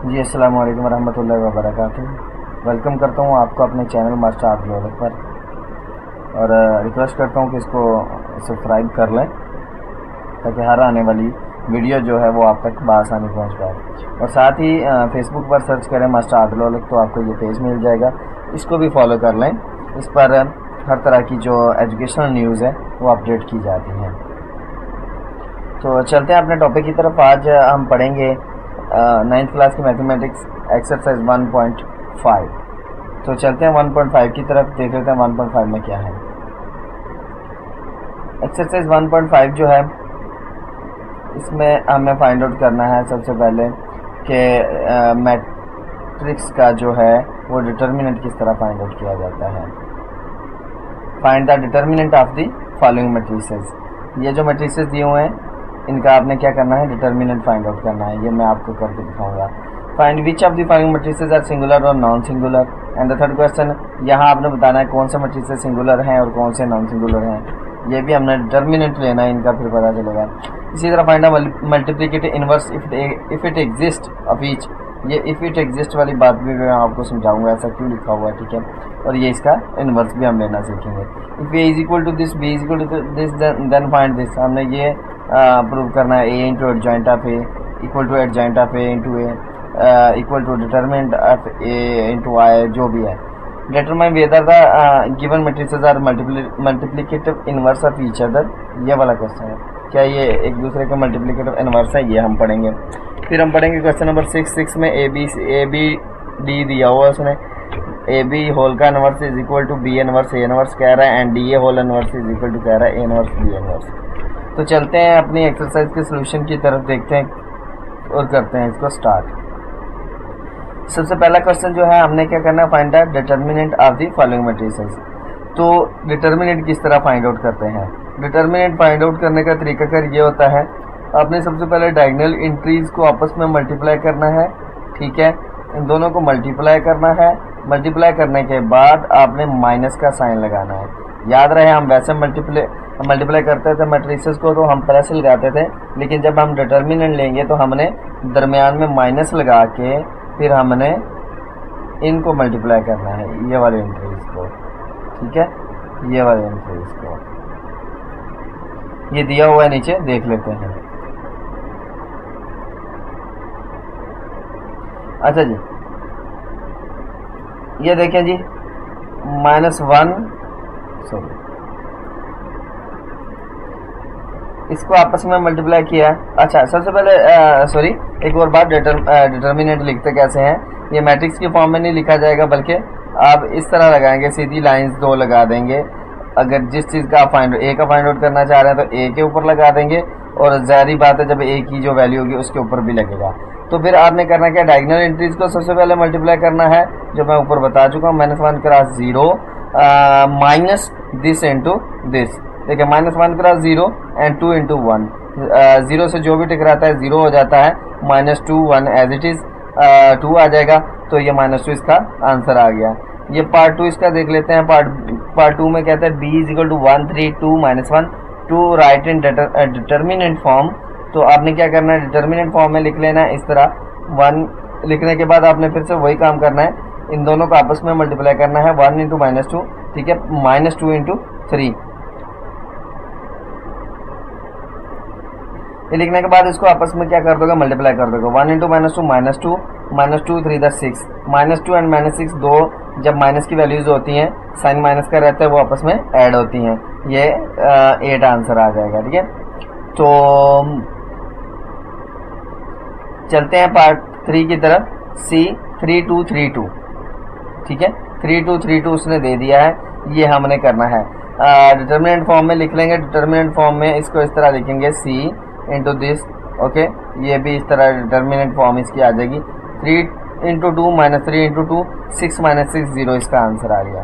जी अस्सलाम वालेकुम रहमतुल्लाहि व बरकातुहू। वेलकम करता हूँ आपको अपने चैनल मास्टर आदिल औलख पर और रिक्वेस्ट करता हूँ कि इसको सब्सक्राइब कर लें ताकि हर आने वाली वीडियो जो है वो आप तक बआसानी पहुँच पाए। और साथ ही फेसबुक पर सर्च करें मास्टर आदिल औलख तो आपको ये पेज मिल जाएगा, इसको भी फॉलो कर लें। इस पर हर तरह की जो एजुकेशनल न्यूज़ है वो अपडेट की जाती हैं। तो चलते हैं अपने टॉपिक की तरफ। आज हम पढ़ेंगे 9th क्लास की मैथमेटिक्स एक्सरसाइज 1.5। तो चलते हैं 1.5 की तरफ, देख लेते हैं 1.5 में क्या है। एक्सरसाइज 1.5 जो है इसमें हमें फाइंड आउट करना है सबसे पहले कि मैट्रिक्स का जो है वो डिटर्मिनेंट किस तरह फाइंड आउट किया जाता है। Find the determinant of the following matrices. ये जो मैट्रिसेस दिए हुए हैं इनका आपने क्या करना है, डिटर्मिनेंट फाइंड आउट करना है। ये मैं आपको करके दिखाऊंगा। Find which of the following matrices are singular और non singular. And the third question, यहाँ आपने बताना है कौन से मैट्रिसेस सिंगुलर हैं और कौन से नॉन सिंगुलर हैं। ये भी हमने डिटर्मिनेंट लेना है इनका, फिर पता चलेगा। इसी तरह find multiplicative inverse if it exist of each. ये इफ इट एग्जिस्ट वाली बात भी मैं आपको समझाऊंगा ऐसा क्यों लिखा हुआ है, ठीक है। और ये इसका इनवर्स भी हम लेना सीखेंगे। If A is equal to this, B is equal to this, then find this. हमने ये प्रूव करना है A into adjoint of A equal to adjoint of A into A equal to determinant of A into I, जो भी है। Determine whether the given matrices are multiplicative inverse of each other. ये वाला question है, क्या ये एक दूसरे के मल्टीप्लिकेटिव इनवर्स है, ये हम पढ़ेंगे। फिर हम पढ़ेंगे क्वेश्चन नंबर 6 में ए बी डी दिया हुआ उसने। ए बी होल का inverse is equal to B inverse A inverse कह रहा है, and D A whole inverse is equal to कह रहा है ए इनवर्स बी इनवर्स। तो चलते हैं अपनी एक्सरसाइज के सोल्यूशन की तरफ, देखते हैं और करते हैं इसको स्टार्ट। सबसे पहला क्वेश्चन जो है हमने क्या करना है, find the determinant of the following matrices. तो डिटर्मिनेंट किस तरह फाइंड आउट करते हैं। डिटर्मिनेंट फाइंड आउट करने का तरीकाकार ये होता है, आपने सबसे पहले डायगोनल एंट्रीज को आपस में मल्टीप्लाई करना है, ठीक है। इन दोनों को मल्टीप्लाई करना है। मल्टीप्लाई करने के बाद आपने माइनस का साइन लगाना है। याद रहे हम वैसे मल्टीप्लाई करते थे मैट्रिसेस को तो हम प्लस लगाते थे, लेकिन जब हम डिटर्मिनेंट लेंगे तो हमने दरमियान में माइनस लगा के फिर हमने इनको मल्टीप्लाई करना है, ये वाले एंट्रीज को, ठीक है। ये वाले एंट्रीज को ये दिया हुआ है नीचे, देख लेते हैं। अच्छा जी, ये देखें जी, -1, सॉरी, इसको आपस में मल्टीप्लाई किया। अच्छा, सबसे पहले सॉरी एक और बात, डिटर्मिनेंट लिखते कैसे हैं। ये मैट्रिक्स की फॉर्म में नहीं लिखा जाएगा, बल्कि आप इस तरह लगाएंगे, सीधी लाइंस 2 लगा देंगे। अगर जिस चीज़ का आप ए का फाइंड आउट करना चाह रहे हैं तो ए के ऊपर लगा देंगे, और ज़ाहिर बात है जब ए की जो वैल्यू होगी उसके ऊपर भी लगेगा। तो फिर आपने करना क्या, डायगोनल एंट्रीज को सबसे पहले मल्टीप्लाई करना है, जो मैं ऊपर बता चुका हूँ। -1 cross 0 minus this into this. देखिए, -1 क्रॉस 0 एंड 2 इंटू 1। 0 से जो भी टकराता है 0 हो जाता है। -2 1 एज इट इज़ 2 आ जाएगा, तो ये -2 इसका आंसर आ गया। ये पार्ट 2 इसका देख लेते हैं। पार्ट 2 में कहते हैं b is equal to 1 3 2 -1 to write in determinant form. तो आपने क्या करना है, डिटर्मिनेंट फॉर्म में लिख लेना है इस तरह। 1 लिखने के बाद आपने फिर से वही काम करना है, इन दोनों को आपस में मल्टीप्लाई करना है। 1 इंटू -2, ठीक है, -2 इंटू 3। ये लिखने के बाद इसको आपस में क्या कर दोगे, मल्टीप्लाई कर दोगे। 1 इंटू -2 -2 3 × 6 -2 एंड -6 दो जब माइनस की वैल्यूज होती हैं, साइन माइनस का रहता है, वो आपस में ऐड होती हैं। ये 8 आंसर आ जाएगा, ठीक है। तो चलते हैं पार्ट 3 की तरफ। C 3 2 3 2, ठीक है, 3 2 3 2 उसने दे दिया है, ये हमने करना है। डिटर्मिनेंट फॉर्म में लिख लेंगे। डिटर्मिनेंट फॉर्म में इसको इस तरह लिखेंगे, C इंटू दिस, ओके। ये भी इस तरह डिटर्मिनेंट फॉर्म इसकी आ जाएगी। 3 इंटू 2 -3 इंटू 2 6 -6 0, इसका आंसर आ गया।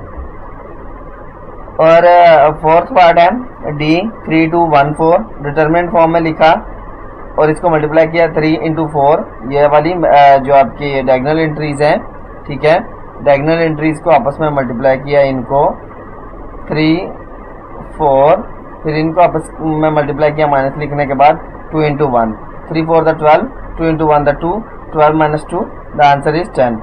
और फोर्थ पार्ट है D 3 2 1 4। डिटर्मिनेंट फॉर्म में लिखा और इसको मल्टीप्लाई किया 3 इंटू 4। ये वाली जो आपकी डायगोनल एंट्रीज हैं, ठीक है, डायगोनल एंट्रीज को आपस में मल्टीप्लाई किया, इनको 3 4, फिर इनको आपस में मल्टीप्लाई किया माइनस लिखने के बाद 2 into 1, 3 4 the 12, 2 into 1 the 2, 12 minus 2, the answer is 10।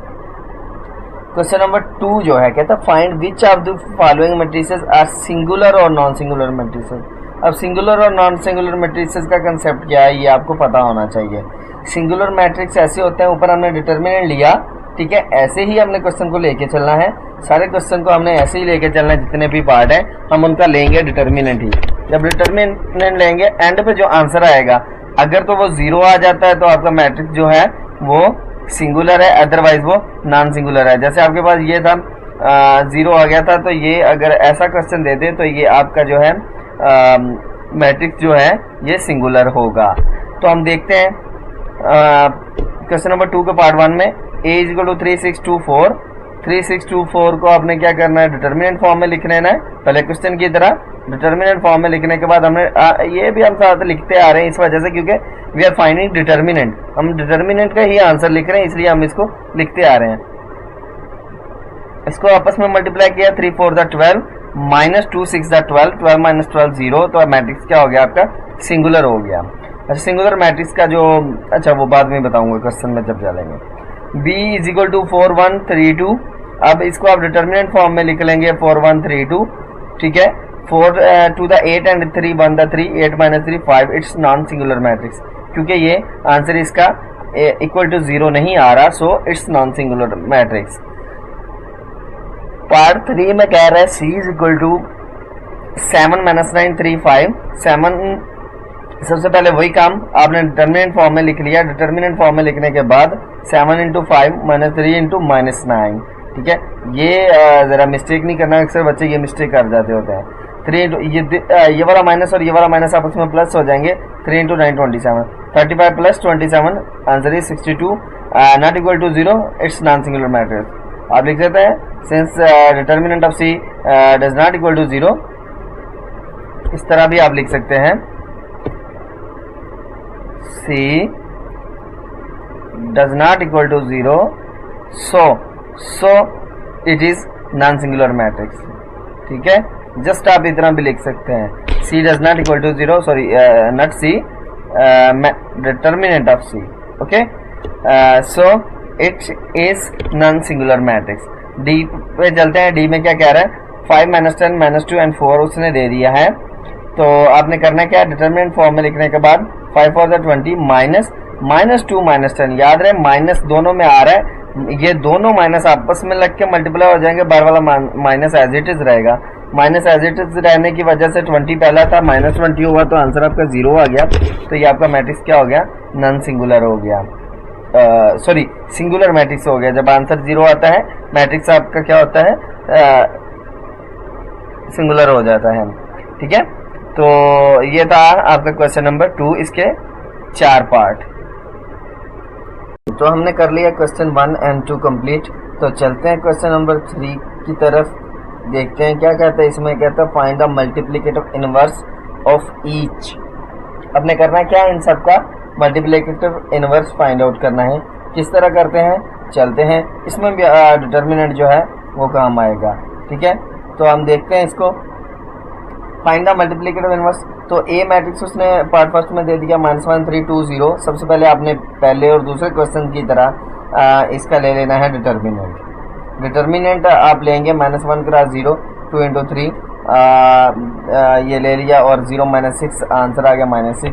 Question number 2 जो है कहता है find which of the following matrices are singular और नॉन सिंगुलर मैट्रिसेस। अब सिंगुलर और नॉन सिंगुलर मैट्रिसेस का कंसेप्ट क्या है ये आपको पता होना चाहिए। सिंगुलर मैट्रिक्स ऐसे होते हैं, ऊपर हमने डिटर्मिनेंट लिया, ठीक है, ऐसे ही हमने क्वेश्चन को लेके चलना है, सारे क्वेश्चन को हमने ऐसे ही लेके चलना है, जितने भी पार्ट है हम उनका लेंगे डिटर्मिनेंट ही। जब डिटर्मिनेंट लेंगे एंड पे जो आंसर आएगा अगर तो वो 0 आ जाता है तो आपका मैट्रिक्स जो है वो सिंगुलर है, अदरवाइज वो नॉन सिंगुलर है। जैसे आपके पास ये था 0 आ गया था, तो ये अगर ऐसा क्वेश्चन दे दे तो ये आपका जो है मैट्रिक्स जो है ये सिंगुलर होगा। तो हम देखते हैं क्वेश्चन नंबर 2 के पार्ट 1 में a इक्वल टू 3624, 3624 को आपने क्या करना है डिटर्मिनेंट फॉर्म में लिख लेना है, पहले क्वेश्चन की तरह डिटर्मिनेंट फॉर्म में लिखने के बाद हमने ये भी हम साथ लिखते आ रहे हैं इस वजह से क्योंकि वी आर फाइंडिंग डिटर्मिनेंट, हम डिटर्मिनेंट का ही आंसर लिख रहे हैं इसलिए हम इसको लिखते आ रहे हैं। इसको आपस में मल्टीप्लाई किया 3 4 12 माइनस 2 6 12, 12 माइनस 12 0, तो मैट्रिक्स क्या हो गया आपका सिंगुलर हो गया। अच्छा सिंगुलर मैट्रिक्स का जो अच्छा वो बाद में बताऊंगा क्वेश्चन में जब चलेंगे। b इज इक्वल टू 4 1 3 2, अब इसको आप डिटर्मिनेंट फॉर्म में लिख लेंगे 4 1 3 2, ठीक है, 4 to the 8 and 3 1 the 3, 8 minus 3 5, it's non singular matrix क्योंकि ये आंसर इसका इक्वल टू 0 नहीं आ रहा, so it's non singular matrix. Part 3 में कह रहा है c is equal to 7 minus 9 3 5, 7 सबसे पहले वही काम आपने डिटर्मिनेंट फॉर्म में लिख लिया, डिटर्मिनेंट फॉर्म में लिखने के बाद 7 इंटू 5 माइनस 3 इंटू माइनस 9, ठीक है, ये जरा मिस्टेक नहीं करना, अक्सर बच्चे ये मिस्टेक कर जाते होते हैं। 3 इंटू ये वाला माइनस और ये वाला माइनस आपस में प्लस हो जाएंगे, 3 into 9 27, 35 plus 27 answer is 62, not equal to 0, it's non singular matrix. आप लिख देते हैं since determinant of c does not equal to 0, इस तरह भी आप लिख सकते हैं c does not equal to 0, so it is non singular matrix, ठीक है, जस्ट आप इतना भी लिख सकते हैं c does not equal to 0, sorry not c, determinant of c, okay, so it is non singular matrix। d पे चलते हैं, d में क्या कह रहा है 5 minus 10 minus 2 and 4 उसने दे दिया है, तो आपने करना क्या डिटर्मिनेंट फॉर्म में लिखने के बाद 5 4 20 माइनस माइनस 2 माइनस 10, याद रहे माइनस दोनों में आ रहा है, ये दोनों माइनस आपस में लग के मल्टीप्लाई हो जाएंगे, बार वाला माइनस एज इट इज रहेगा, माइनस एज इट इज रहने की वजह से 20 पहला था माइनस 20 हुआ तो आंसर आपका 0 आ गया, तो ये आपका मैट्रिक्स क्या हो गया नॉन सिंगुलर हो गया, सॉरी सिंगुलर मैट्रिक्स हो गया। जब आंसर 0 आता है मैट्रिक्स आपका क्या होता है सिंगुलर हो जाता है, ठीक है। तो ये था आपका क्वेश्चन नंबर 2, इसके 4 पार्ट। तो हमने कर लिया क्वेश्चन 1 and 2 कंप्लीट, तो चलते हैं क्वेश्चन नंबर 3 की तरफ, देखते हैं क्या कहता है इसमें। कहता है find the multiplicative inverse of each. अपने करना है क्या इन सब का मल्टीप्लिकेटिव इनवर्स फाइंड आउट करना है, किस तरह करते हैं चलते हैं, इसमें भी डिटर्मिनेंट जो है वो काम आएगा, ठीक है। तो हम देखते हैं इसको फाइंड द मल्टीप्लिकेटिव इनवर्स। तो ए मैट्रिक्स उसने पार्ट फर्स्ट में दे दिया -1 3 2 0। सबसे पहले आपने पहले और दूसरे क्वेश्चन की तरह इसका ले लेना है डिटर्मिनेंट। डिटर्मिनेंट आप लेंगे -1 क्रॉस 0 2 इंटू 3 ये ले लिया और 0 -6 आंसर आ गया -6।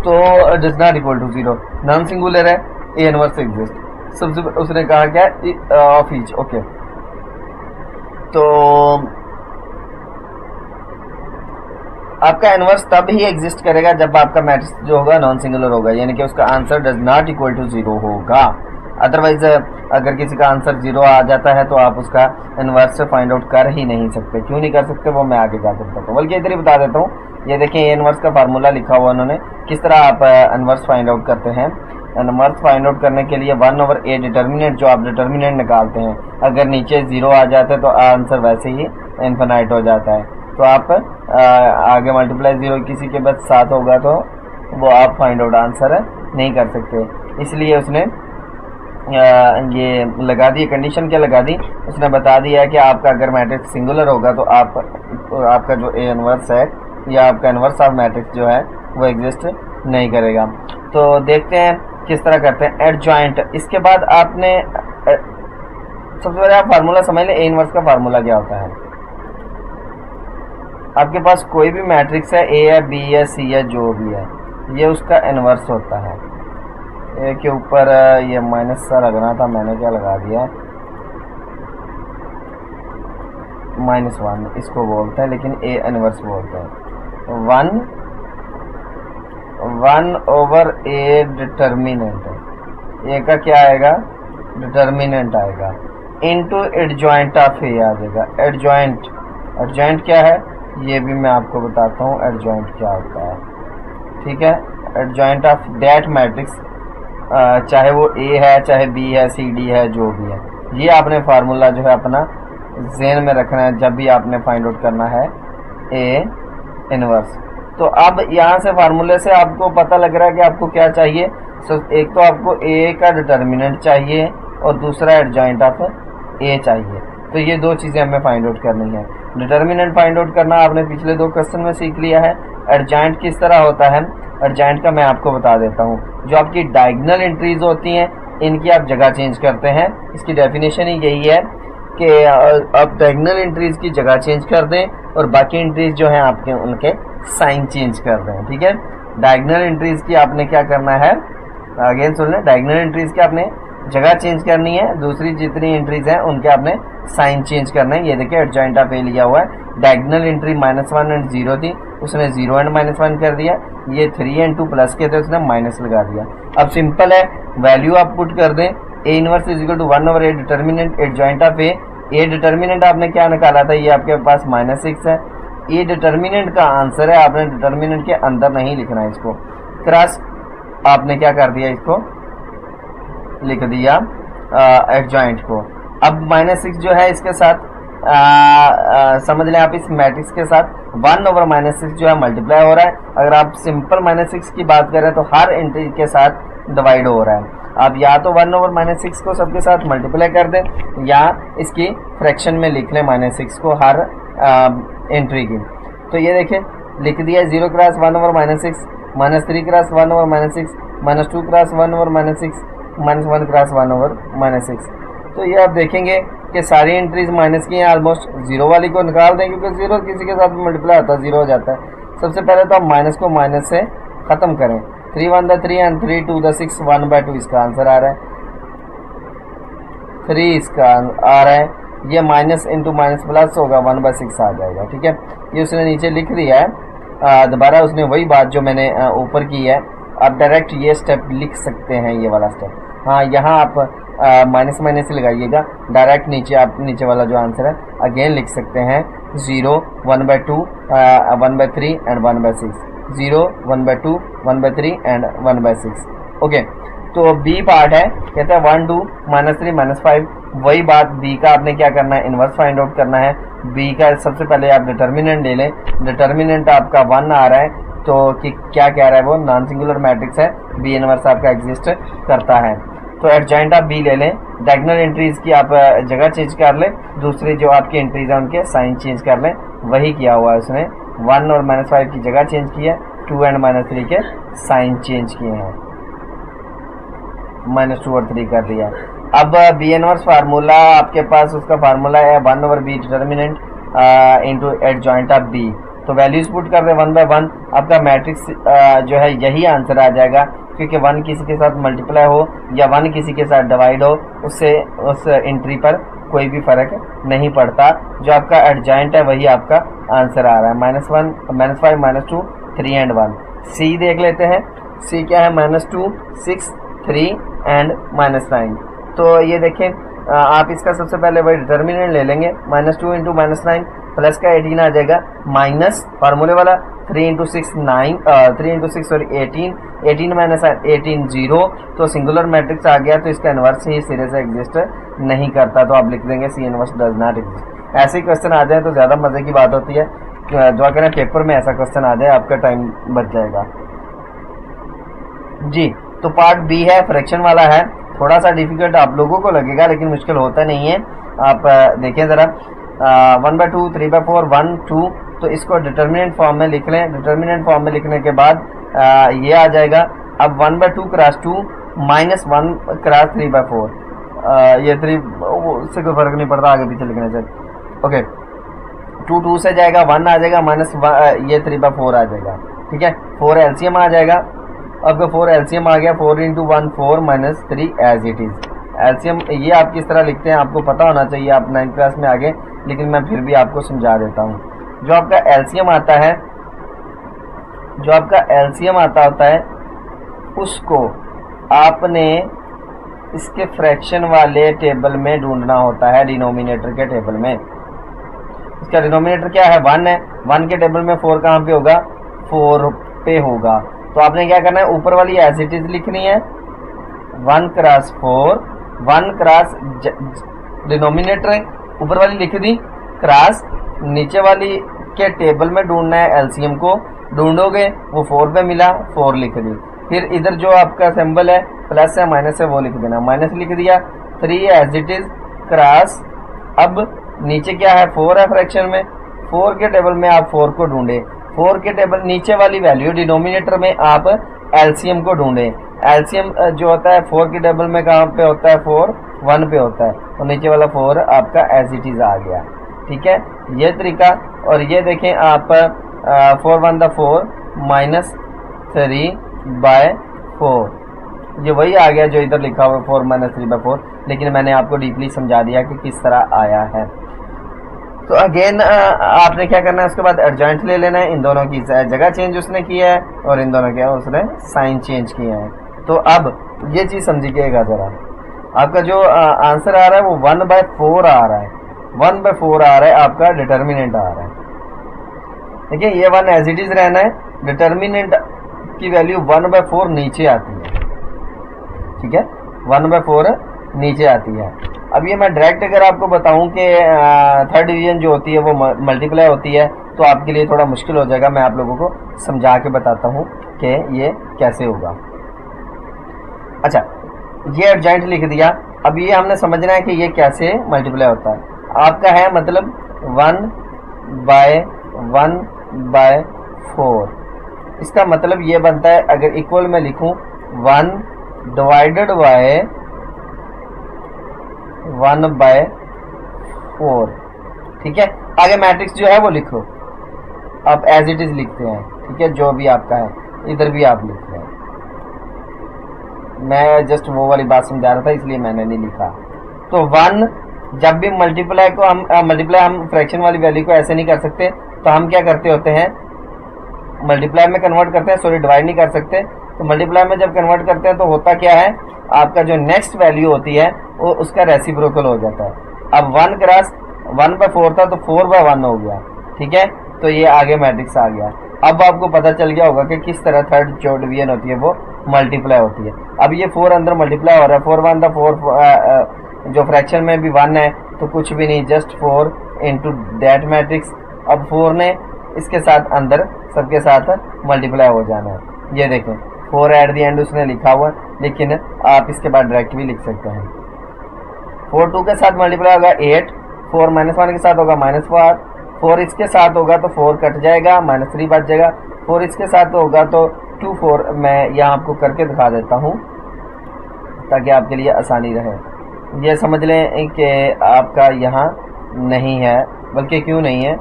तो does not equal to 0, non singular है, ए इनवर्स एग्जिस्ट। सबसे उसने कहा क्या ऑफ ईच, ओके। तो आपका इनवर्स तब ही एग्जिस्ट करेगा जब आपका मैट्रिक्स जो होगा नॉन सिंगुलर होगा, यानी कि उसका answer does not equal to 0 होगा। अदरवाइज अगर किसी का आंसर 0 आ जाता है तो आप उसका इनवर्स से फाइंड आउट कर ही नहीं सकते। क्यों नहीं कर सकते वो मैं आगे जाकर बताता हूँ, बल्कि इधर ही बता देता हूँ। ये देखिए ये इनवर्स का फार्मूला लिखा हुआ उन्होंने, किस तरह आप इनवर्स फाइंड आउट करते हैं। इनवर्स फाइंड आउट करने के लिए 1/a डिटर्मिनेंट, जो आप डिटर्मिनेंट निकालते हैं, अगर नीचे 0 आ जाता है तो आंसर वैसे ही इन्फिनाइट हो जाता है। तो आप आगे मल्टीप्लाई 0 किसी के बाद 7 होगा तो वो आप फाइंड आउट आंसर नहीं कर सकते। इसलिए उसने ये लगा दी कंडीशन, क्या लगा दी उसने बता दिया है कि आपका अगर मैट्रिक्स सिंगुलर होगा तो आपका जो ए इनवर्स है या आपका इनवर्स ऑफ मैट्रिक्स जो है वो एग्जिस्ट नहीं करेगा। तो देखते हैं किस तरह करते हैं, एडजॉइंट। इसके बाद आपने सबसे पहले आप फार्मूला समझ लें, ए इनवर्स का फार्मूला क्या होता है। आपके पास कोई भी मैट्रिक्स है, ए है, बी है, सी है, जो भी है, ये उसका इनवर्स होता है। ए के ऊपर ये माइनस सा लगना था, मैंने क्या लगा दिया, -1 इसको बोलते हैं, लेकिन ए इनवर्स बोलते हैं। 1/a डिटर्मिनेंट, ए का क्या आएगा, डिटर्मिनेंट आएगा, इनटू एडजॉइंट ऑफ ए आ जाएगा। एडजॉइंट क्या है ये भी मैं आपको बताता हूँ, एडजॉइंट क्या होता है। ठीक है, एडजॉइंट ऑफ दैट मैट्रिक्स, चाहे वो ए है, चाहे बी है, सी डी है, जो भी है, ये आपने फार्मूला जो है अपना ज़हन में रखना है जब भी आपने फाइंड आउट करना है ए इनवर्स। तो अब यहाँ से फार्मूले से आपको पता लग रहा है कि आपको क्या चाहिए। एक तो आपको ए का डिटर्मिनेंट चाहिए और दूसरा एडजॉइंट ऑफ ए चाहिए। तो ये दो चीज़ें हमें फाइंड आउट करनी है। डिटर्मिनेंट फाइंड आउट करना आपने पिछले 2 क्वेश्चन में सीख लिया है। एडजॉइंट किस तरह होता है, एडजॉइंट का मैं आपको बता देता हूँ। जो आपकी डायगोनल एंट्रीज होती हैं, इनकी आप जगह चेंज करते हैं। इसकी डेफिनेशन ही यही है कि आप डायगोनल एंट्रीज की जगह चेंज कर दें और बाकी एंट्रीज जो हैं आपके उनके साइन चेंज कर दें। ठीक है, डायगोनल एंट्रीज की आपने क्या करना है, अगेन सुन लें, डायगोनल एंट्रीज की आपने जगह चेंज करनी है, दूसरी जितनी एंट्रीज हैं उनके आपने साइन चेंज करना है। ये देखिए एडजॉइंट ऑफ ए लिया हुआ है, डायगोनल एंट्री -1 एंड 0 थी, उसने 0 एंड -1 कर दिया। ये 3 एंड 2 प्लस के थे, उसने माइनस लगा दिया। अब सिंपल है, वैल्यू आप पुट कर दें, A inverse is equal to 1/a determinant adjoint of A. A determinant आपने क्या निकाला था, ये आपके पास -6 है। ये डिटर्मिनेंट का आंसर है, आपने डिटर्मिनेंट के अंदर नहीं लिखना है इसको, क्रॉस आपने क्या कर दिया, इसको लिख दिया एडजॉइंट को। अब -6 जो है इसके साथ समझ लें आप, इस मैट्रिक्स के साथ 1/-6 जो है मल्टीप्लाई हो रहा है। अगर आप सिंपल -6 की बात करें तो हर एंट्री के साथ डिवाइड हो रहा है। आप या तो 1/-6 को सबके साथ मल्टीप्लाई कर दें या इसकी फ्रैक्शन में लिख लें -6 को हर एंट्री की। तो ये देखें लिख दिया 0 क्रॉस 1/-6, -3 क्रॉस 1/-6, -2 क्रॉस 1/-6, -1 क्रॉस 1/-6। तो ये आप देखेंगे कि सारी एंट्रीज माइनस की हैं ऑलमोस्ट। 0 वाली को निकाल दें क्योंकि 0 किसी के साथ मल्टीप्लाई होता है 0 हो जाता है। सबसे पहले तो आप माइनस को माइनस से ख़त्म करें। 3 1 3 एंड 3 2 6 1/2 इसका आंसर आ रहा है। 3 इसका आ रहा है, ये माइनस इंटू माइनस प्लस होगा 1/6 आ जाएगा। ठीक है, ये उसने नीचे लिख दिया है। दोबारा उसने वही बात जो मैंने ऊपर की है, आप डायरेक्ट ये स्टेप लिख सकते हैं, ये वाला स्टेप। हाँ, यहाँ आप माइनस माइनस लगाइएगा, डायरेक्ट नीचे आप नीचे वाला जो आंसर है अगेन लिख सकते हैं 0 1/2 1/3 एंड 1/6, 0 1/2 1/3 एंड 1/6। ओके, तो बी पार्ट है, कहते हैं 1 2 -3 -5। वही बात बी का आपने क्या करना है, इनवर्स फाइंड आउट करना है। बी का सबसे पहले आप डिटर्मिनेंट ले लें। डिटर्मिनेंट आपका 1 आ रहा है, तो कि क्या कह रहा है वो, नॉन सिंगुलर मैट्रिक्स है, बी इनवर्स आपका एग्जिस्ट करता है। तो एडजॉइंट आप बी ले लें, डायगोनल एंट्रीज की आप जगह चेंज कर लें, दूसरी जो आपकी एंट्रीज हैं उनके साइन चेंज कर लें। वही किया हुआ है उसने, 1 और -5 की जगह चेंज की है, 2 एंड -3 के साइन चेंज किए हैं, -2 और 3 कर दिया। अब बी इनवर्स फार्मूला आपके पास, उसका फार्मूला है 1/b determinant into adjoint of B. तो वैल्यूज पुट कर दे 1/1, आपका मैट्रिक्स जो है यही आंसर आ जाएगा, क्योंकि 1 किसी के साथ मल्टीप्लाई हो या 1 किसी के साथ डिवाइड हो, उससे उस एंट्री पर कोई भी फर्क नहीं पड़ता। जो आपका एडजॉइंट है वही आपका आंसर आ रहा है, -1 -5 -2 3 एंड 1। सी देख लेते हैं, सी क्या है, -2 6 3 एंड -9। तो ये देखें, आप इसका सबसे पहले वही डिटर्मिनेंट ले लेंगे, -2 इंटू -9 प्लस का 18 आ जाएगा, माइनस फार्मूले वाला 3 इंटू 6 9 3 इंटू 6 सॉरी 18 18 माइनस 18 0। तो सिंगुलर मैट्रिक्स आ गया, तो इसका इनवर्स ही सिरे से एग्जिस्ट नहीं करता, तो आप लिख देंगे C inverse does not exist. ऐसे ही क्वेश्चन आ जाए तो ज़्यादा मज़े की बात होती है। जो करें पेपर में ऐसा क्वेश्चन आ जाए, आपका टाइम बच जाएगा जी। तो पार्ट बी है, फ्रैक्शन वाला है, थोड़ा सा डिफिकल्ट आप लोगों को लगेगा लेकिन मुश्किल होता नहीं है। आप देखें ज़रा, 1/2 3/4 1 2, तो इसको डिटर्मिनेंट फॉर्म में लिख लें। डिटर्मिनेंट फॉर्म में लिखने के बाद ये आ जाएगा। अब 1/2 क्रॉस 2 माइनस 1 क्रॉस 3/4, ये 3 उससे कोई फर्क नहीं पड़ता आगे पीछे लिखने से। ओके, 2 से जाएगा, 1 आ जाएगा, माइनस ये 3/4 आ जाएगा। ठीक है, 4 एलसीएम आ जाएगा। अब 4 एलसीएम आ गया, 4 × 1 4 minus 3 as it is. LCM ये आप किस तरह लिखते हैं आपको पता होना चाहिए, आप 9th क्लास में आगे, लेकिन मैं फिर भी आपको समझा देता हूँ। जो आपका एलसीएम आता है, जो आपका एलसीएम आता होता है, उसको आपने इसके फ्रैक्शन वाले टेबल में ढूंढना होता है, डिनोमिनेटर के टेबल में। इसका डिनोमिनेटर क्या है, 1 है। 1 के टेबल में 4 कहाँ पे होगा, 4 पे होगा। तो आपने क्या करना है, ऊपर वाली एज इट इज लिखनी है, 1 क्रॉस 4, 1 क्रॉस डिनोमिनेटर ऊपर वाली लिख दी, क्रॉस नीचे वाली के टेबल में ढूंढना है एलसीएम को। ढूंढोगे वो 4 पे मिला, 4 लिख दी। फिर इधर जो आपका सिंबल है प्लस है माइनस है वो लिख देना, माइनस लिख दिया। 3 एज इट इज क्रॉस, अब नीचे क्या है, 4 है फ्रैक्शन में, 4 के टेबल में आप 4 को ढूंढे। 4 के टेबल नीचे वाली वैल्यू डिनोमिनेटर में आप एलसीएम को ढूंढे। एलसीएम जो होता है 4 के टेबल में कहाँ पे होता है, 4 1 पे होता है, और नीचे वाला 4 आपका एज इट इज आ गया। ठीक है, ये तरीका। और ये देखें आप 4 1 4 माइनस 3/4, ये वही आ गया जो इधर लिखा हुआ 4 माइनस 3/4, लेकिन मैंने आपको डीपली समझा दिया कि किस तरह आया है। तो अगेन आपने क्या करना है, उसके बाद एडजॉइंट ले लेना है। इन दोनों की जगह चेंज उसने किया है और इन दोनों के उसने साइन चेंज किया है। तो अब ये चीज समझिएगा जरा, आपका जो आंसर आ रहा है वो 1/4 आ रहा है, 1/4 आ रहा है, आपका डिटर्मिनेंट आ रहा है। देखिए ये 1 एज इट इज रहना है, डिटर्मिनेंट की वैल्यू 1/4 नीचे आती है। ठीक है, 1/4 नीचे आती है। अब ये मैं डायरेक्ट अगर आपको बताऊं कि थर्ड डिवीजन जो होती है वो मल्टीप्लाई होती है, तो आपके लिए थोड़ा मुश्किल हो जाएगा। मैं आप लोगों को समझा के बताता हूं कि ये कैसे होगा। अच्छा, ये एडजॉइंट लिख दिया। अब ये हमने समझना है कि ये कैसे मल्टीप्लाई होता है। आपका है मतलब 1/1/4, इसका मतलब ये बनता है, अगर इक्वल में लिखूं 1 डिवाइडेड बाय 1/4। ठीक है, आगे मैट्रिक्स जो है वो लिखो, आप एज इट इज लिखते हैं। ठीक है, जो भी आपका है इधर भी आप लिख रहे हैं। मैं जस्ट वो वाली बात समझा रहा था इसलिए मैंने नहीं लिखा। तो 1 जब भी मल्टीप्लाई को हम फ्रैक्शन वाली वैल्यू को ऐसे नहीं कर सकते, तो हम क्या करते होते हैं, मल्टीप्लाई में कन्वर्ट करते हैं, सॉरी डिवाइड नहीं कर सकते। तो मल्टीप्लाई में जब कन्वर्ट करते हैं तो होता क्या है, आपका जो नेक्स्ट वैल्यू होती है वो उसका रेसिप्रोकल हो जाता है। अब 1 क्रॉस 1/4 था तो 4/1 हो गया। ठीक है, तो ये आगे मैट्रिक्स आ गया। अब आपको पता चल गया होगा कि किस तरह थर्ड जो डिवीजन होती है वो मल्टीप्लाई होती है। अब ये 4 अंदर मल्टीप्लाई हो रहा है, 4 1 4 जो फ्रैक्शन में भी 1 है तो कुछ भी नहीं, जस्ट 4 इंटू दैट मैट्रिक्स। अब 4 ने इसके साथ अंदर सबके साथ मल्टीप्लाई हो जाना है। ये देखें 4 एट द एंड उसने लिखा हुआ, लेकिन आप इसके बाद डायरेक्ट भी लिख सकते हैं। 4 2 के साथ मल्टीप्लाई होगा 8, 4 -1 के साथ होगा -4, 4 इसके साथ होगा तो 4 कट जाएगा, -3 बच जाएगा। 4 इसके साथ होगा तो 2 4, मैं यहाँ आपको करके दिखा देता हूँ ताकि आपके लिए आसानी रहे। ये समझ लें कि आपका यहाँ नहीं है, बल्कि क्यों नहीं है,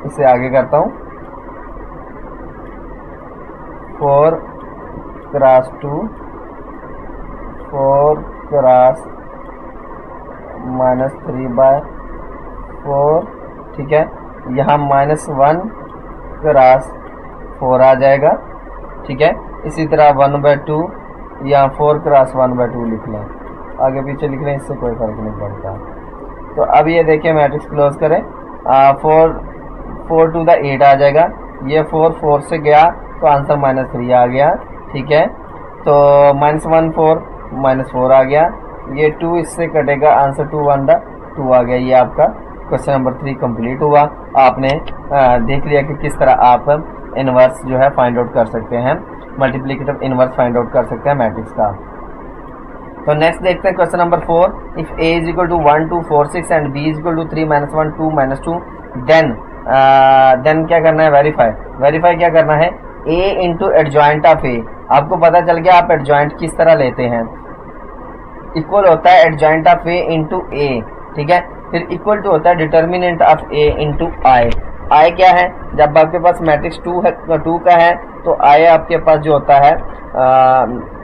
इसे आगे करता हूँ। 4 क्रॉस 2, 4 क्रॉस -3/4। ठीक है, यहाँ -1 क्रॉस 4 आ जाएगा। ठीक है, इसी तरह 1/2 या 4 क्रॉस 1/2 लिख लें, आगे पीछे लिख लें, इससे कोई फर्क नहीं पड़ता। तो अब ये देखिए मैट्रिक्स क्लोज करें, 4 to the 8 आ जाएगा। ये 4 से गया तो आंसर -3 आ गया। ठीक है, तो -1 4 -4 आ गया। ये 2 इससे कटेगा, आंसर 2 1 2 आ गया। ये आपका क्वेश्चन नंबर 3 कंप्लीट हुआ। आपने देख लिया कि किस तरह आप इनवर्स जो है फाइंड आउट कर सकते हैं, मल्टीप्लिकेटिव इनवर्स फाइंड आउट कर सकते हैं मैट्रिक्स का। तो नेक्स्ट देखते हैं क्वेश्चन नंबर 4। इफ a is equal to 1 2 4 6 and b is equal to 3 -1 2 -2, then क्या करना है, वेरीफाई क्या करना है, a into adjoint of a। आपको पता चल गया आप एडजॉइंट किस तरह लेते हैं। इक्वल होता है एडजॉइंट ऑफ ए इंटू ए, ठीक है। फिर इक्वल टू होता है डिटर्मिनेंट ऑफ ए इंटू आई। आई क्या है, जब आपके पास मैट्रिक्स 2 का है तो आई आपके पास जो होता है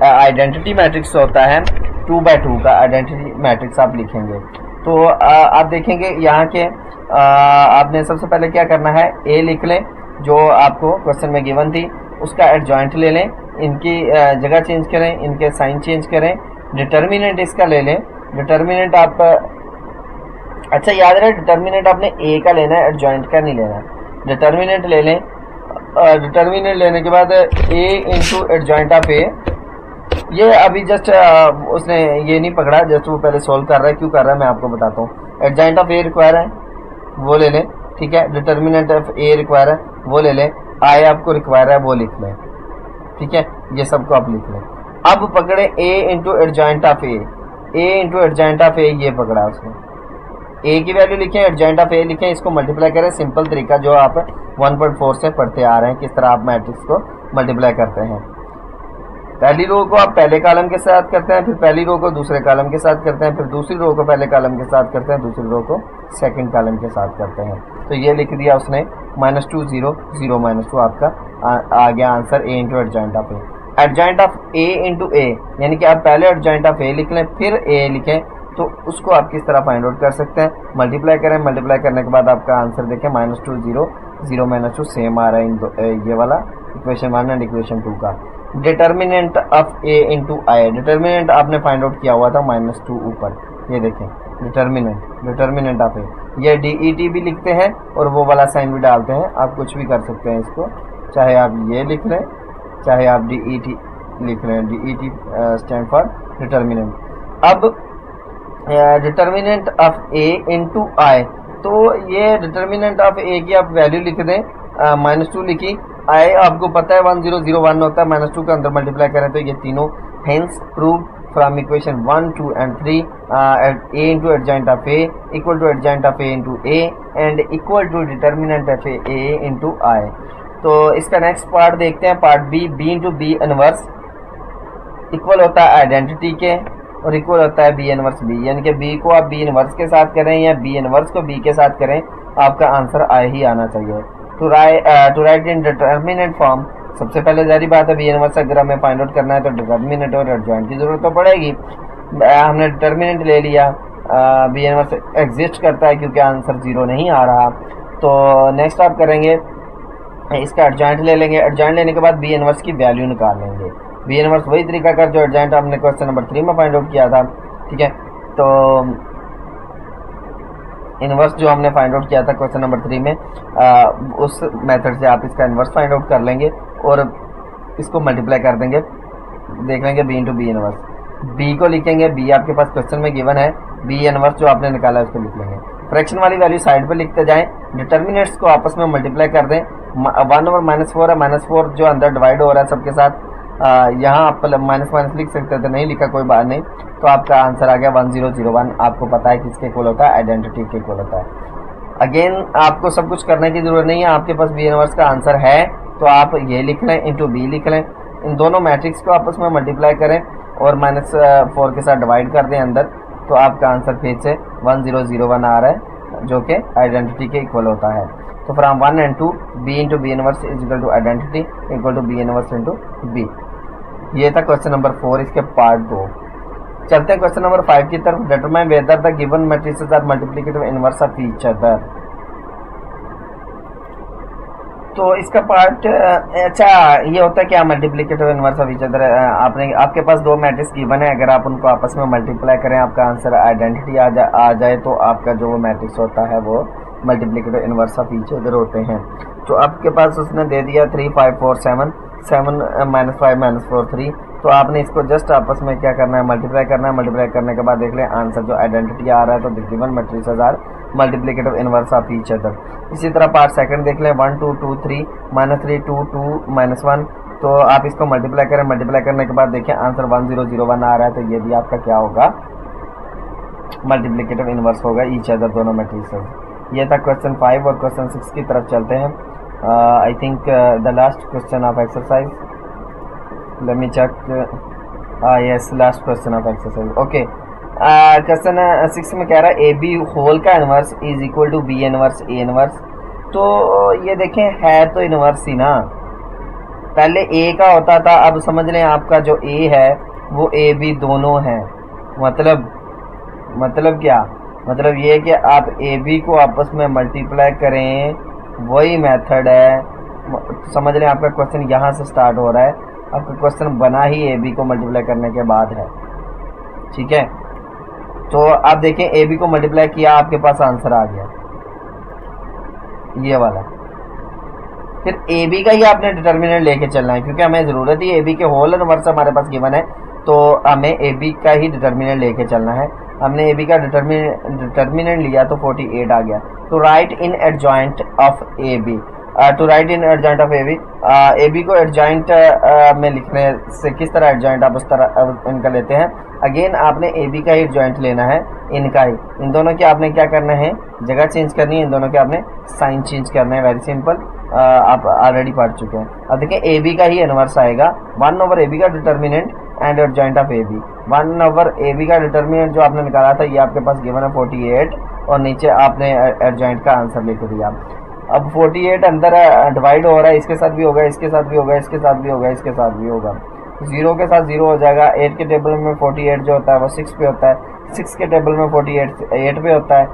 आइडेंटिटी मैट्रिक्स होता है 2x2 का आइडेंटिटी मैट्रिक्स आप लिखेंगे। तो आप देखेंगे यहाँ के आपने सबसे पहले क्या करना है, ए लिख लें जो आपको क्वेश्चन में गिवन थी, उसका एडजॉइंट ले लें, इनकी जगह चेंज करें, इनके साइन चेंज करें, डिटर्मिनेंट इसका ले लें। डिटर्मिनेंट आप अच्छा याद रहे डिटर्मिनेंट आपने ए का लेना है, एडजॉइंट का नहीं लेना। डिटर्मिनेंट ले लें, डिटर्मिनेंट लेने के बाद ए इंटू एडजॉइंट ऑफ ए। ये अभी जस्ट उसने ये नहीं पकड़ा, जस्ट वो पहले सॉल्व कर रहा है, क्यों कर रहा है मैं आपको बताता हूँ। एडजॉइंट ऑफ ए रिक्वायर है वो ले लें, ठीक है। डिटर्मिनेंट ऑफ ए रिक्वायर है वो ले लें, आई आपको रिक्वायर है वो लिख लें, ठीक है। ये सबको आप लिख लें। अब पकड़े A into adjoint of A, A into adjoint of A, ये पकड़ा उसने। ए की वैल्यू लिखें, एडजॉइंट ऑफ ए लिखें, इसको मल्टीप्लाई करें। सिंपल तरीका जो आप 1.4 से पढ़ते आ रहे हैं, किस तरह आप मैट्रिक्स को मल्टीप्लाई करते हैं। पहली रो को आप पहले कॉलम के साथ करते हैं, फिर पहली रो को दूसरे कॉलम के साथ करते हैं, फिर दूसरी रो को पहले कॉलम के साथ करते हैं, दूसरी रो को सेकंड कॉलम के साथ करते हैं। तो ये लिख दिया उसने -2 0 0 -2 आपका आ गया answer A into adjoint of A. Adjoint of A into A यानी कि आप पहले एडजॉइंट ऑफ ए लिख लें फिर ए लिखें, तो उसको आप किस तरह फाइंड आउट कर सकते हैं। मल्टीप्लाई करें, मल्टीप्लाई करने के बाद आपका आंसर देखें -2 0 0 -2 सेम आ रहा है ये वाला इक्वेशन 1 एंड इक्वेशन 2 का। Determinant of A into I, determinant आपने फाइंड आउट किया हुआ था -2 ऊपर, ये देखें डिटर्मिनेंट ऑफ ए। ये DET भी लिखते हैं और वो वाला साइन भी डालते हैं, आप कुछ भी कर सकते हैं इसको, चाहे आप ये लिख लें चाहे आप DET लिख लें। DET stand for determinant. अब determinant of A into I, तो ये डिटर्मिनेंट ऑफ ए की आप वैल्यू लिख दें, -2 लिखी, आई आपको पता है 1 0 0 1 होता है, -2 के अंदर मल्टीप्लाई करें तो ये तीनों। Hence prove from equation 1 2 and 3 A into adjoint of A equal to adjoint of A into A and equal to determinant of A into I. तो इसका नेक्स्ट पार्ट देखते हैं, part B into B inverse equal होता है identity के और equal होता है बी इनवर्स बी, यानी कि बी को आप बी इनवर्स के साथ करें या बी इनवर्स को बी के साथ करें, आपका आंसर आई ही आना चाहिए। To write in determinant form, सबसे पहले जारी बात है बी इनवर्स अगर हमें फाइंड आउट करना है तो डिटर्मिनेंट और एडजॉइंट की जरूरत तो पड़ेगी। हमने डिटर्मिनेंट ले लिया, बी इनवर्स एग्जिस्ट करता है क्योंकि आंसर 0 नहीं आ रहा। तो नेक्स्ट आप करेंगे इसका एडजॉइंट ले लेंगे, एडजॉइंट लेने के बाद बी इनवर्स की वैल्यू निकाल लेंगे। बी इनवर्स वही तरीका कर जो एडजॉइंट हमने क्वेश्चन नंबर 3 में फाइंड आउट किया था, ठीक है। तो इनवर्स जो हमने फाइंड आउट किया था क्वेश्चन नंबर 3 में, उस मेथड से आप इसका इनवर्स फाइंड आउट कर लेंगे और इसको मल्टीप्लाई कर देंगे, देख लेंगे B into B inverse. B को लिखेंगे, बी आपके पास क्वेश्चन में गिवन है, बी इनवर्स जो आपने निकाला है उसको लिख लेंगे। फ्रैक्शन वाली वैल्यू साइड पे लिखते जाएं, डिटर्मिनेंट्स को आपस में मल्टीप्लाई कर दें। 1 और -4 है, -4 जो अंदर डिवाइड हो रहा है सबके साथ, यहाँ आप माइनस लिख सकते थे, नहीं लिखा कोई बात नहीं, तो आपका आंसर आ गया 1 0 0 1। आपको पता है किसके इक्वल होता है, आइडेंटिटी के इक्वल होता है। अगेन आपको सब कुछ करने की जरूरत नहीं है, आपके पास बी इनवर्स का आंसर है तो आप ये लिख लें इंटू बी लिख लें। इन दोनों मैट्रिक्स को आपस में मल्टीप्लाई करें और -4 के साथ डिवाइड कर दें अंदर, तो आपका आंसर फिर से 1 0 0 1 आ रहा है जो कि आइडेंटिटी के इक्वल होता है। तो from 1 and 2 B into B inverse is equal to identity equal to B inverse into B. ये था क्वेश्चन नंबर 4, इसके पार्ट 2। चलते हैं क्वेश्चन नंबर 5 की तरफ। Determine whether the given matrices are multiplicative inverse of each other. तो इसका part अच्छा ये होता है क्या, multiplicative inverse of each other. आपके पास 2 मैट्रिक्स गिवन है, अगर आप उनको आपस में मल्टीप्लाई करें आपका आंसर आइडेंटिटी आ जाए तो आपका जो वो मैट्रिक्स होता है वो multiplicative inverse of each other होते हैं। तो आपके पास उसने दे दिया 3 5 4 7 7 -5 -4 3, तो आपने इसको जस्ट आपस में क्या करना है, मल्टीप्लाई करना है। मल्टीप्लाई करने के बाद देख लें आंसर जो आइडेंटिटी आ रहा है, तो given matrices are multiplicative inverse of each other. इसी तरह पार्ट सेकंड देख लें, 1 2 2 3 -3 2 2 -1, तो आप इसको मल्टीप्लाई करें। मल्टीप्लाई करने के बाद देखें आंसर 1 0 0 1 आ रहा है, तो ये भी आपका क्या होगा, मल्टीप्लिकेटिव इनवर्स होगा ईच अदर दोनों मैट्रिसेस। ये था क्वेश्चन 5 और क्वेश्चन 6 की तरफ चलते हैं। I think the last question of exercise. Let me check. Yes, last question of exercise. Okay, question 6 में कह रहा है ए बी होल का inverse is equal to B inverse A inverse. तो ये देखें है तो इनवर्स ही ना, पहले ए का होता था, अब समझ लें आपका जो ए है वो ए बी दोनों है। मतलब क्या, मतलब ये कि आप ए बी को आपस में मल्टीप्लाई करें, वही मेथड है। समझ लें आपका क्वेश्चन यहाँ से स्टार्ट हो रहा है, आपका क्वेश्चन बना ही ए बी को मल्टीप्लाई करने के बाद है, ठीक है। तो आप देखें ए बी को मल्टीप्लाई किया, आपके पास आंसर आ गया ये वाला। फिर ए बी का ही आपने डिटर्मिनेंट लेके चलना है, क्योंकि हमें ज़रूरत ही ए बी के होल इनवर्स हमारे पास गिवन है, तो हमें ए बी का ही डिटर्मिनेंट लेके चलना है। हमने ए बी का डिटर्मिनेंट लिया तो 48 आ गया। To write in adjoint of A B, to write in adjoint of A B को एडजॉइंट में लिखने से किस तरह एडजॉइंट आप उस तरह इनका लेते हैं। अगेन आपने ए बी का ही एडजॉइंट लेना है, इनका ही। इन दोनों के आपने क्या करना है, जगह चेंज करनी है, इन दोनों के आपने साइन चेंज करना है। वेरी सिंपल, आप ऑलरेडी पढ़ चुके हैं। अब देखें ए बी का ही इनवर्स आएगा 1 ओवर ए बी का determinant and adjoint of A B. 1 over A B का डिटर्मिनेंट जो आपने निकाला था ये आपके पास गिवन है 48, और नीचे आपने एडजॉइंट का आंसर लिख दिया। अब 48 अंदर डिवाइड हो रहा है, इसके साथ भी होगा, इसके साथ भी होगा, इसके साथ भी होगा, इसके साथ भी होगा। 0 के साथ 0 हो जाएगा। 8 के टेबल में 48 जो होता है वो 6 पे होता है, 6 के टेबल में 48 8 पे होता है,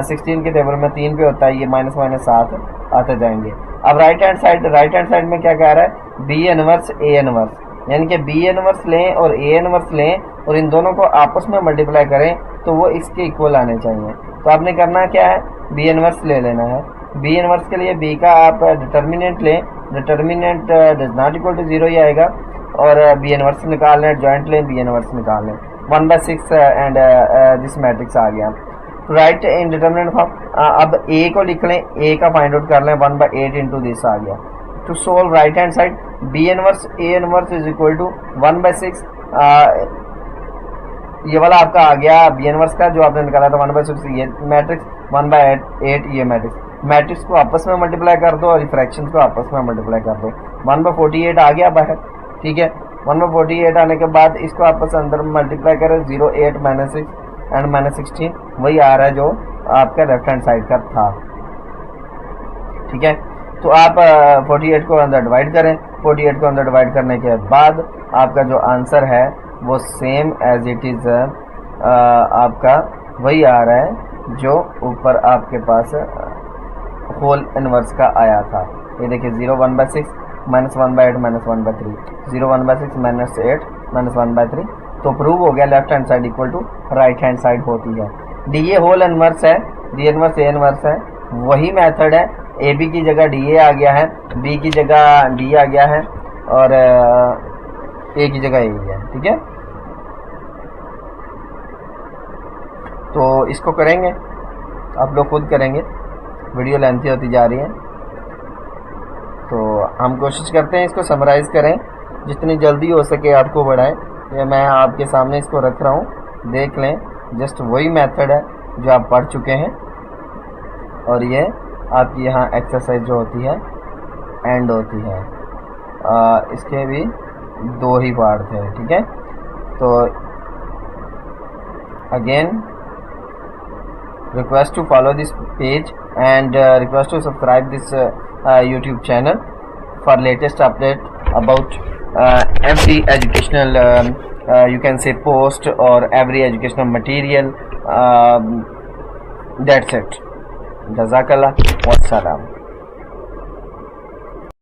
16 के टेबल में 3 पे होता है। ये माइनस माइनस 7 आते जाएंगे। अब राइट हैंड साइड में क्या कह रहा है, बी इनवर्स ए इनवर्स, यानी कि बी इनवर्स लें और ए इनवर्स लें और इन दोनों को आपस में मल्टीप्लाई करें तो वो इसके इक्वल आने चाहिए। तो आपने करना क्या है, बी इनवर्स ले लेना है। बी इनवर्स के लिए बी का आप डिटर्मिनेंट लें, determinant does not equal to 0 ही आएगा, और बी इनवर्स निकाल लें, जॉइंट लें, बी इनवर्स निकाल लें। 1/6 एंड दिस मैट्रिक्स आ गया। राइट इन डिटर्मिनेंट फॉर्म, अब ए को लिख लें, ए का फाइंड आउट कर लें, 1/8 इंटू दिस आ गया। To solve right hand side, B inverse A inverse is equal to 1/6, ये वाला आपका आ गया बी इनवर्स का जो आपने निकाला था 1/6, ये मैट्रिक्स 1/8 ये मैट्रिक्स को आपस में मल्टीप्लाई कर दो और फ्रैक्शंस को आपस में मल्टीप्लाई कर दो। 1/48 आ गया बाहर, ठीक है। 1/48 आने के बाद इसको आपस अंदर मल्टीप्लाई करें, 0 8 -6 एंड -16 वही आ रहा है जो आपका लेफ्ट हैंड साइड का था, ठीक है। तो आप 48 को अंदर डिवाइड करें, 48 को अंदर डिवाइड करने के बाद आपका जो आंसर है वो सेम एज इट इज़ आपका वही आ रहा है जो ऊपर आपके पास होल इनवर्स का आया था। ये देखिए 0 1/6 -1/8 -1/3, 0 1/6 -8 -1/3। तो प्रूव हो गया left hand side equal to right hand side होती है। डी ए होल इनवर्स है, डी इनवर्स ए इनवर्स है, वही मेथड है। ए बी की जगह डी ए आ गया है, बी की जगह डी आ गया है, और ए की जगह ए है, ठीक है। तो इसको करेंगे, आप लोग खुद करेंगे, वीडियो लेंथी होती जा रही है। तो हम कोशिश करते हैं इसको समराइज़ करें, जितनी जल्दी हो सके आपको बढ़ाएं। ये मैं आपके सामने इसको रख रहा हूँ, देख लें। जस्ट वही मेथड है जो आप पढ़ चुके हैं, और ये आपकी यहाँ एक्सरसाइज जो होती है एंड होती है। इसके भी 2 ही पार्ट थे, ठीक है। तो again request to follow this page and request to subscribe this YouTube channel for latest update about every educational you can say post or every educational material. That's it. Jazakallah wassalam.